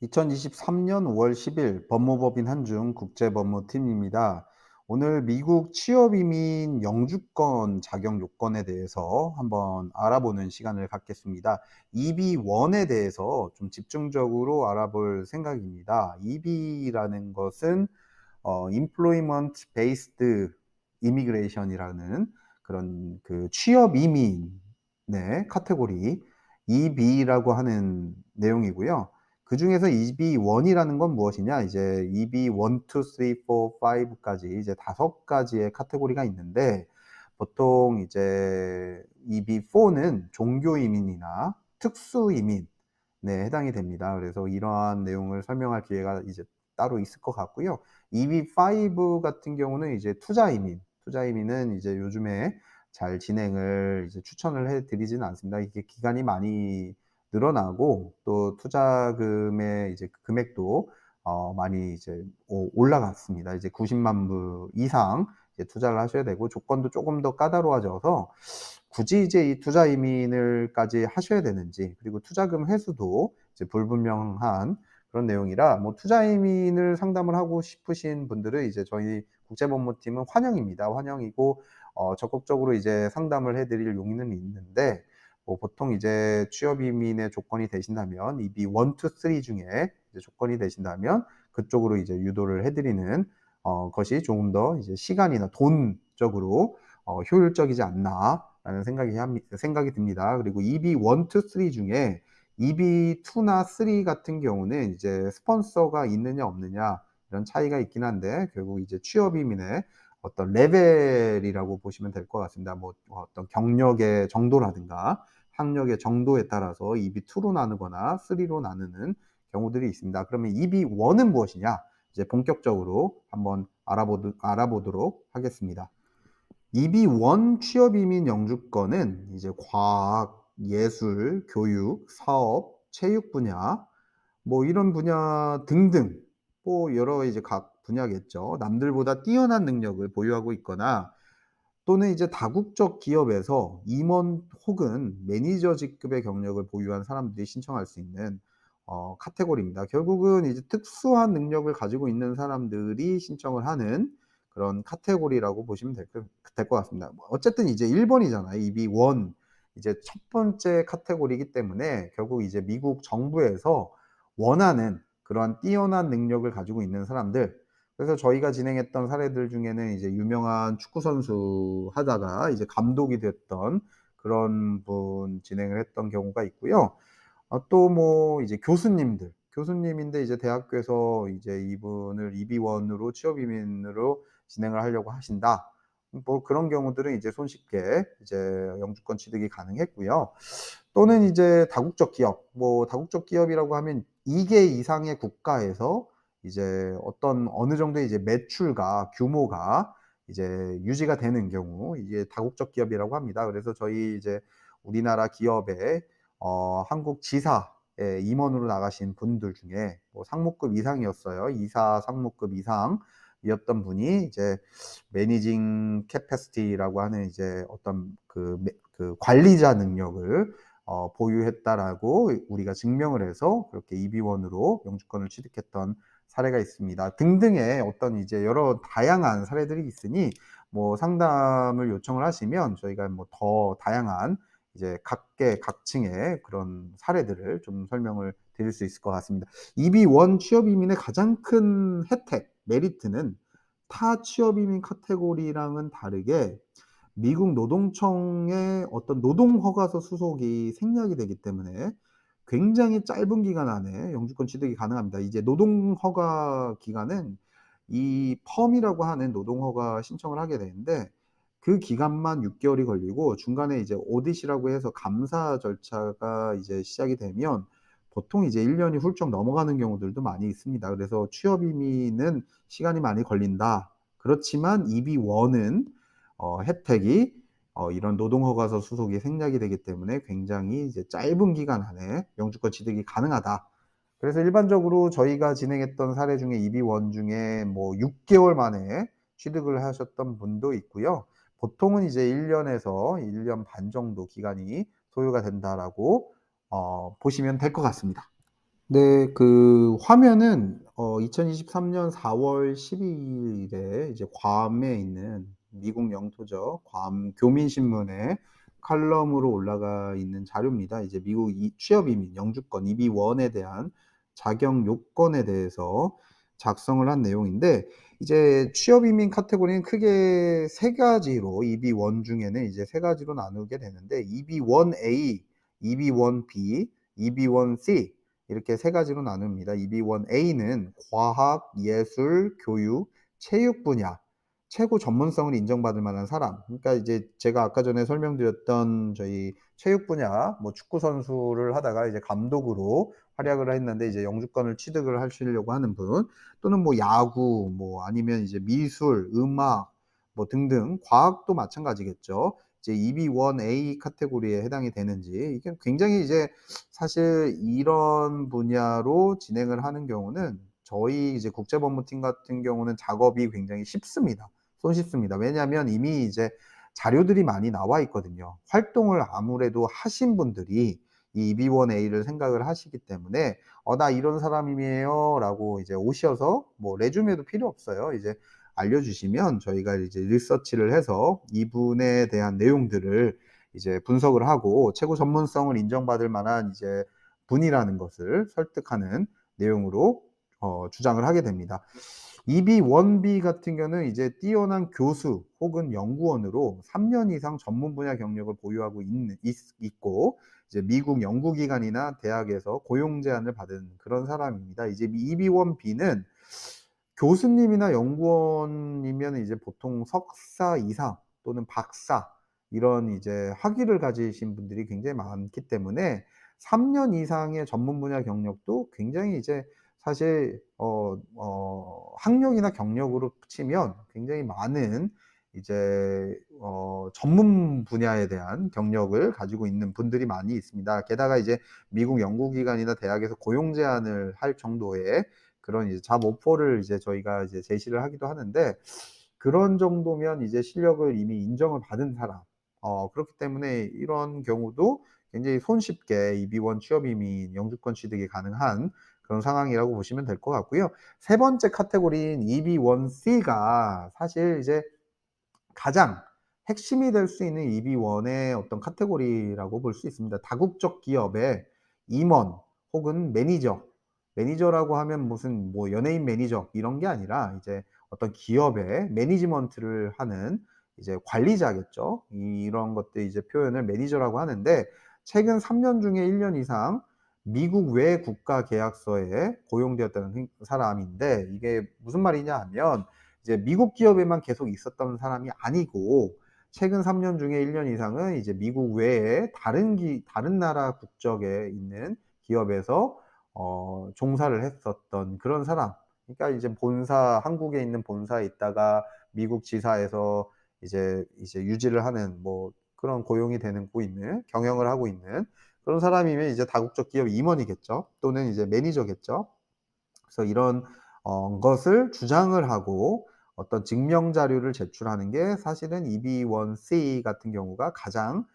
2023년 5월 10일 법무법인 한중 국제법무팀입니다. 오늘 미국 취업이민 영주권 자격 요건에 대해서 한번 알아보는 시간을 갖겠습니다. EB1에 대해서 좀 집중적으로 알아볼 생각입니다. EB라는 것은 Employment Based Immigration이라는 그런 그 취업 이민의 카테고리 EB라고 하는 내용이고요. 그중에서 EB1이라는 건 무엇이냐? 이제 EB 1, 2, 3, 4, 5까지 이제 5가지의 카테고리가 있는데 보통 이제 EB4는 종교 이민이나 특수 이민에 해당이 됩니다. 그래서 이러한 내용을 설명할 기회가 이제 따로 있을 것 같고요. EB5 같은 경우는 이제 투자 이민, 투자 이민은 이제 요즘에 잘 진행을 이제 추천을 해 드리지는 않습니다. 이게 기간이 많이 늘어나고 또 투자금의 이제 금액도 많이 이제 올라갔습니다. 이제 90만 불 이상 이제 투자를 하셔야 되고 조건도 조금 더 까다로워져서 굳이 이제 이 투자 이민을까지 하셔야 되는지, 그리고 투자금 회수도 이제 불분명한 그런 내용이라 뭐 투자 이민을 상담을 하고 싶으신 분들은 이제 저희 국제법무팀은 환영입니다. 환영이고 적극적으로 이제 상담을 해 드릴 용의는 있는데 뭐 보통 이제 취업 이민의 조건이 되신다면 EB 1, 2, 3 중에 이제 조건이 되신다면 그쪽으로 이제 유도를 해 드리는 것이 조금 더 이제 시간이나 돈적으로 효율적이지 않나라는 생각이 듭니다. 그리고 EB 1, 2, 3 중에 EB2나 3 같은 경우는 이제 스폰서가 있느냐 없느냐 이런 차이가 있긴 한데 결국 이제 취업 이민의 어떤 레벨이라고 보시면 될 것 같습니다. 뭐 어떤 경력의 정도라든가 학력의 정도에 따라서 EB2로 나누거나 3로 나누는 경우들이 있습니다. 그러면 EB1은 무엇이냐? 이제 본격적으로 한번 알아보도록 하겠습니다. EB1 취업 이민 영주권은 이제 과학, 예술, 교육, 사업, 체육 분야, 뭐 이런 분야 등등 뭐 여러 이제 각 분야겠죠. 남들보다 뛰어난 능력을 보유하고 있거나 또는 이제 다국적 기업에서 임원 혹은 매니저 직급의 경력을 보유한 사람들이 신청할 수 있는 카테고리입니다. 결국은 이제 특수한 능력을 가지고 있는 사람들이 신청을 하는 그런 카테고리라고 보시면 될 것 같습니다. 뭐 어쨌든 이제 1번이잖아요. EB1 이제 첫 번째 카테고리이기 때문에 결국 이제 미국 정부에서 원하는 그러한 뛰어난 능력을 가지고 있는 사람들, 그래서 저희가 진행했던 사례들 중에는 이제 유명한 축구 선수 하다가 이제 감독이 됐던 그런 분 진행을 했던 경우가 있고요. 또 뭐 이제 교수님인데 이제 대학교에서 이제 이분을 EB1으로 취업 이민으로 진행을 하려고 하신다. 뭐 그런 경우들은 이제 손쉽게 이제 영주권 취득이 가능했고요. 또는 이제 다국적 기업, 뭐 다국적 기업이라고 하면 2개 이상의 국가에서 이제 어떤 어느 정도의 이제 매출과 규모가 이제 유지가 되는 경우 이게 다국적 기업이라고 합니다. 그래서 저희 이제 우리나라 기업에 한국 지사에 임원으로 나가신 분들 중에 뭐 상무급 이상이었어요. 이사 상무급 이상이었던 분이 이제 매니징 캐패시티라고 하는 이제 어떤 그 관리자 능력을 보유했다라고 우리가 증명을 해서 그렇게 EB1으로 영주권을 취득했던 사례가 있습니다. 등등의 어떤 이제 여러 다양한 사례들이 있으니 뭐 상담을 요청을 하시면 저희가 뭐 더 다양한 이제 각계각층의 그런 사례들을 좀 설명을 드릴 수 있을 것 같습니다. EB1 취업 이민의 가장 큰 혜택, 메리트는 타 취업 이민 카테고리랑은 다르게 미국 노동청의 어떤 노동 허가서 수속이 생략이 되기 때문에 굉장히 짧은 기간 안에 영주권 취득이 가능합니다. 이제 노동 허가 기간은 이 펌이라고 하는 노동 허가 신청을 하게 되는데 그 기간만 6개월이 걸리고 중간에 이제 오디시라고 해서 감사 절차가 이제 시작이 되면 보통 이제 1년이 훌쩍 넘어가는 경우들도 많이 있습니다. 그래서 취업 이민은 시간이 많이 걸린다. 그렇지만 EB1은 혜택이 이런 노동허가서 수속이 생략이 되기 때문에 굉장히 이제 짧은 기간 안에 영주권 취득이 가능하다. 그래서 일반적으로 저희가 진행했던 사례 중에 EB1 중에 뭐 6개월 만에 취득을 하셨던 분도 있고요. 보통은 이제 1년에서 1년 반 정도 기간이 소요가 된다라고 보시면 될 것 같습니다. 네. 그 화면은 2023년 4월 12 일에 이제 괌에 있는 미국 영토죠. 괌 교민신문의 칼럼으로 올라가 있는 자료입니다. 이제 미국 취업 이민 영주권 EB1에 대한 자격 요건에 대해서 작성을 한 내용인데, 이제 취업 이민 카테고리는 크게 세 가지로, EB1 중에는 이제 세 가지로 나누게 되는데, EB1A, EB1B, EB1C 이렇게 세 가지로 나눕니다. EB1A는 과학, 예술, 교육, 체육 분야 최고 전문성을 인정받을 만한 사람. 그러니까 이제 제가 아까 전에 설명드렸던 저희 체육 분야, 뭐 축구 선수를 하다가 이제 감독으로 활약을 했는데 이제 영주권을 취득을 하시려고 하는 분, 또는 뭐 야구, 뭐 아니면 이제 미술, 음악 뭐 등등, 과학도 마찬가지겠죠. 이제 EB1A 카테고리에 해당이 되는지, 이게 굉장히 이제 사실 이런 분야로 진행을 하는 경우는 저희 이제 국제법무팀 같은 경우는 작업이 굉장히 쉽습니다. 손쉽습니다. 왜냐하면 이미 이제 자료들이 많이 나와 있거든요. 활동을 아무래도 하신 분들이 이 EB1A를 생각을 하시기 때문에 나 이런 사람이에요."라고 이제 오셔서, 뭐 레주메도 필요 없어요. 이제 알려주시면 저희가 이제 리서치를 해서 이분에 대한 내용들을 이제 분석을 하고 최고 전문성을 인정받을 만한 이제 분이라는 것을 설득하는 내용으로 주장을 하게 됩니다. EB1B 같은 경우는 이제 뛰어난 교수 혹은 연구원으로 3년 이상 전문 분야 경력을 보유하고 있고, 이제 미국 연구기관이나 대학에서 고용 제안을 받은 그런 사람입니다. 이제 EB1B는 교수님이나 연구원이면 이제 보통 석사 이상 또는 박사, 이런 이제 학위를 가지신 분들이 굉장히 많기 때문에 3년 이상의 전문 분야 경력도 굉장히 이제 사실 학력이나 경력으로 치면 굉장히 많은 이제 전문 분야에 대한 경력을 가지고 있는 분들이 많이 있습니다. 게다가 이제 미국 연구기관이나 대학에서 고용 제안을 할 정도의 그런 이제 잡 오퍼를 이제 저희가 이제 제시를 하기도 하는데, 그런 정도면 이제 실력을 이미 인정을 받은 사람. 그렇기 때문에 이런 경우도 굉장히 손쉽게 EB1 취업 이민 영주권 취득이 가능한 그런 상황이라고 보시면 될 것 같고요. 세 번째 카테고리인 EB1C가 사실 이제 가장 핵심이 될 수 있는 EB1의 어떤 카테고리라고 볼 수 있습니다. 다국적 기업의 임원 혹은 매니저, 매니저라고 하면 무슨 뭐 연예인 매니저 이런 게 아니라 이제 어떤 기업의 매니지먼트를 하는 이제 관리자겠죠. 이런 것들 이제 표현을 매니저라고 하는데, 최근 3년 중에 1년 이상 미국 외 국가 계약서에 고용되었다는 사람인데, 이게 무슨 말이냐 하면 이제 미국 기업에만 계속 있었던 사람이 아니고, 최근 3년 중에 1년 이상은 이제 미국 외에 다른 나라 국적에 있는 기업에서 종사를 했었던 그런 사람. 그러니까 이제 한국에 있는 본사에 있다가 미국 지사에서 이제 유지를 하는, 뭐 그런 고용이 되고 있는, 경영을 하고 있는 그런 사람이면 이제 다국적 기업 임원이겠죠. 또는 이제 매니저겠죠. 그래서 이런 것을 주장을 하고 어떤 증명 자료를 제출하는 게 사실은 EB1C 같은 경우가 가장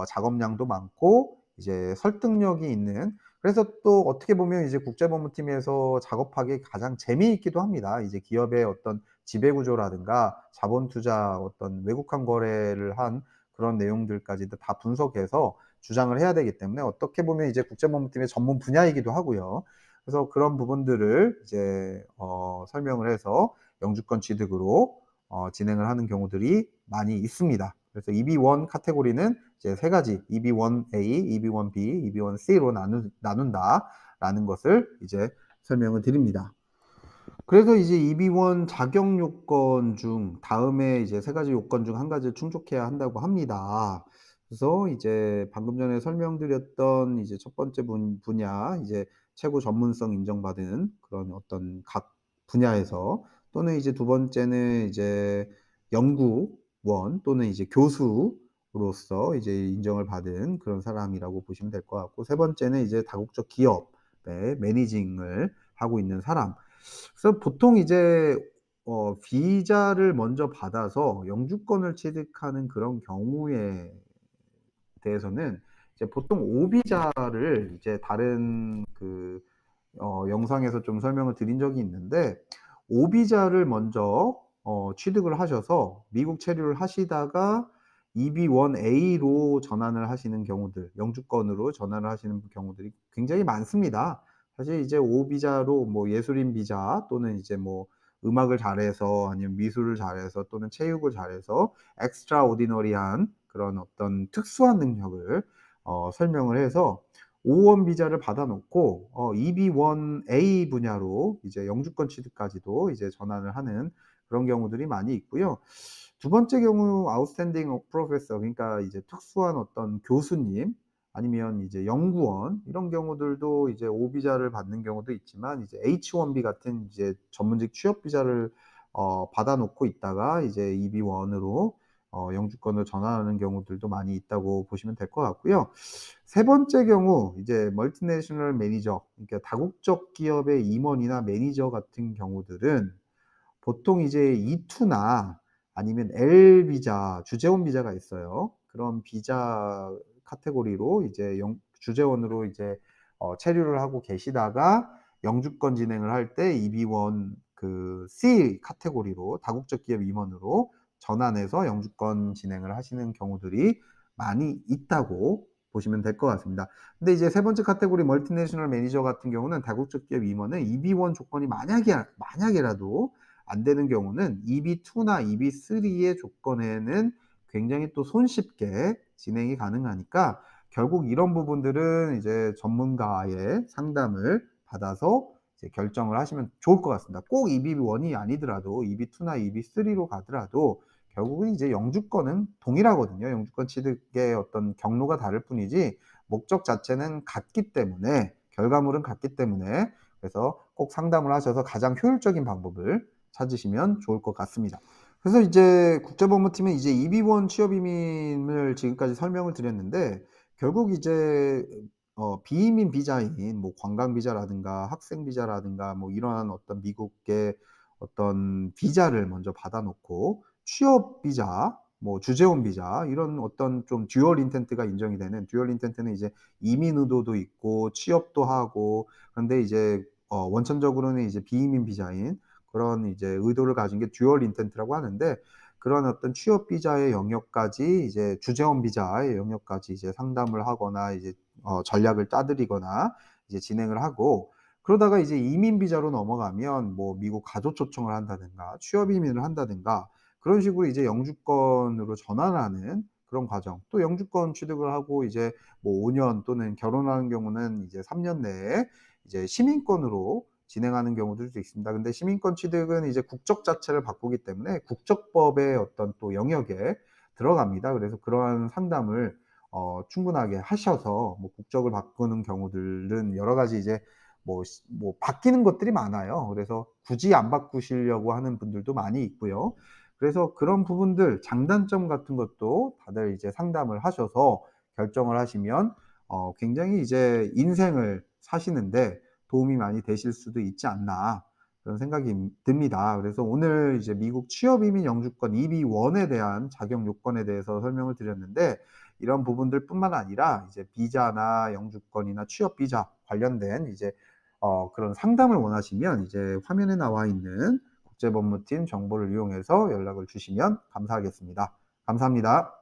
작업량도 많고 이제 설득력이 있는, 그래서 또 어떻게 보면 이제 국제법무팀에서 작업하기 가장 재미있기도 합니다. 이제 기업의 어떤 지배구조라든가 자본 투자, 어떤 외국환 거래를 한 그런 내용들까지도 다 분석해서 주장을 해야 되기 때문에 어떻게 보면 이제 국제법무팀의 전문 분야이기도 하고요. 그래서 그런 부분들을 이제 설명을 해서 영주권 취득으로 진행을 하는 경우들이 많이 있습니다. 그래서 EB1 카테고리는 이제 세 가지, EB1A, EB1B, EB1C로 나눈다라는 것을 이제 설명을 드립니다. 그래서 이제 EB1 자격 요건 중 다음에 이제 세 가지 요건 중 한 가지를 충족해야 한다고 합니다. 그래서 이제 방금 전에 설명드렸던 이제 첫 번째 분야, 이제 최고 전문성 인정받은 그런 어떤 각 분야에서, 또는 이제 두 번째는 이제 연구원 또는 이제 교수로서 이제 인정을 받은 그런 사람이라고 보시면 될 것 같고, 세 번째는 이제 다국적 기업의 매니징을 하고 있는 사람. 그래서 보통 이제 비자를 먼저 받아서 영주권을 취득하는 그런 경우에 대해서는 이제 보통 오비자를 이제 다른 그 영상에서 좀 설명을 드린 적이 있는데 오비자를 먼저 취득을 하셔서 미국 체류를 하시다가 EB1A로 전환을 하시는 경우들, 영주권으로 전환을 하시는 경우들이 굉장히 많습니다. 사실 이제 오비자로 뭐 예술인 비자 또는 이제 뭐 음악을 잘해서 아니면 미술을 잘해서 또는 체육을 잘해서 extraordinary한 그런 어떤 특수한 능력을 설명을 해서 O1 비자를 받아 놓고 EB1A 분야로 이제 영주권 취득까지도 이제 전환을 하는 그런 경우들이 많이 있고요. 두 번째 경우 아웃스탠딩 프로페서, 그러니까 이제 특수한 어떤 교수님 아니면 이제 연구원, 이런 경우들도 이제 O 비자를 받는 경우도 있지만 이제 H1B 같은 이제 전문직 취업 비자를 받아 놓고 있다가 이제 EB1으로 영주권을 전환하는 경우들도 많이 있다고 보시면 될 것 같고요. 세 번째 경우 이제 멀티내셔널 매니저, 그러니까 다국적 기업의 임원이나 매니저 같은 경우들은 보통 이제 E2나 아니면 L 비자, 주재원 비자가 있어요. 그런 비자 카테고리로 이제 주재원으로 이제 체류를 하고 계시다가 영주권 진행을 할 때 EB1 그 C 카테고리로 다국적 기업 임원으로 전환해서 영주권 진행을 하시는 경우들이 많이 있다고 보시면 될 것 같습니다. 근데 이제 세 번째 카테고리 멀티내셔널 매니저 같은 경우는 다국적 기업 임원은 EB1 조건이 만약에라도 안 되는 경우는 EB2나 EB3의 조건에는 굉장히 또 손쉽게 진행이 가능하니까 결국 이런 부분들은 이제 전문가의 상담을 받아서 이제 결정을 하시면 좋을 것 같습니다. 꼭 EB1이 아니더라도 EB2나 EB3로 가더라도 결국은 이제 영주권은 동일하거든요. 영주권 취득의 어떤 경로가 다를 뿐이지 목적 자체는 같기 때문에, 결과물은 같기 때문에, 그래서 꼭 상담을 하셔서 가장 효율적인 방법을 찾으시면 좋을 것 같습니다. 그래서 이제 국제법무팀은 이제 EB1 취업 이민을 지금까지 설명을 드렸는데 결국 이제 비이민 비자인 뭐 관광 비자라든가 학생 비자라든가 뭐 이러한 어떤 미국의 어떤 비자를 먼저 받아 놓고 취업 비자, 뭐 주재원 비자, 이런 어떤 좀 듀얼 인텐트가 인정이 되는, 듀얼 인텐트는 이제 이민 의도도 있고 취업도 하고, 그런데 이제 원천적으로는 이제 비이민 비자인 그런 이제 의도를 가진 게 듀얼 인텐트라고 하는데, 그런 어떤 취업 비자의 영역까지 이제 주재원 비자의 영역까지 이제 상담을 하거나 이제 전략을 짜드리거나 이제 진행을 하고, 그러다가 이제 이민 비자로 넘어가면 뭐 미국 가족 초청을 한다든가 취업 이민을 한다든가 그런 식으로 이제 영주권으로 전환하는 그런 과정. 또 영주권 취득을 하고 이제 뭐 5년 또는 결혼하는 경우는 이제 3년 내에 이제 시민권으로 진행하는 경우들도 있습니다. 근데 시민권 취득은 이제 국적 자체를 바꾸기 때문에 국적법의 어떤 또 영역에 들어갑니다. 그래서 그러한 상담을 충분하게 하셔서 뭐 국적을 바꾸는 경우들은 여러 가지 이제 뭐 바뀌는 것들이 많아요. 그래서 굳이 안 바꾸시려고 하는 분들도 많이 있고요. 그래서 그런 부분들 장단점 같은 것도 다들 이제 상담을 하셔서 결정을 하시면 굉장히 이제 인생을 사시는데 도움이 많이 되실 수도 있지 않나, 그런 생각이 듭니다. 그래서 오늘 이제 미국 취업 이민 영주권 EB1에 대한 자격 요건에 대해서 설명을 드렸는데 이런 부분들뿐만 아니라 이제 비자나 영주권이나 취업 비자 관련된 이제 그런 상담을 원하시면 이제 화면에 나와 있는 국제법무팀 정보를 이용해서 연락을 주시면 감사하겠습니다. 감사합니다.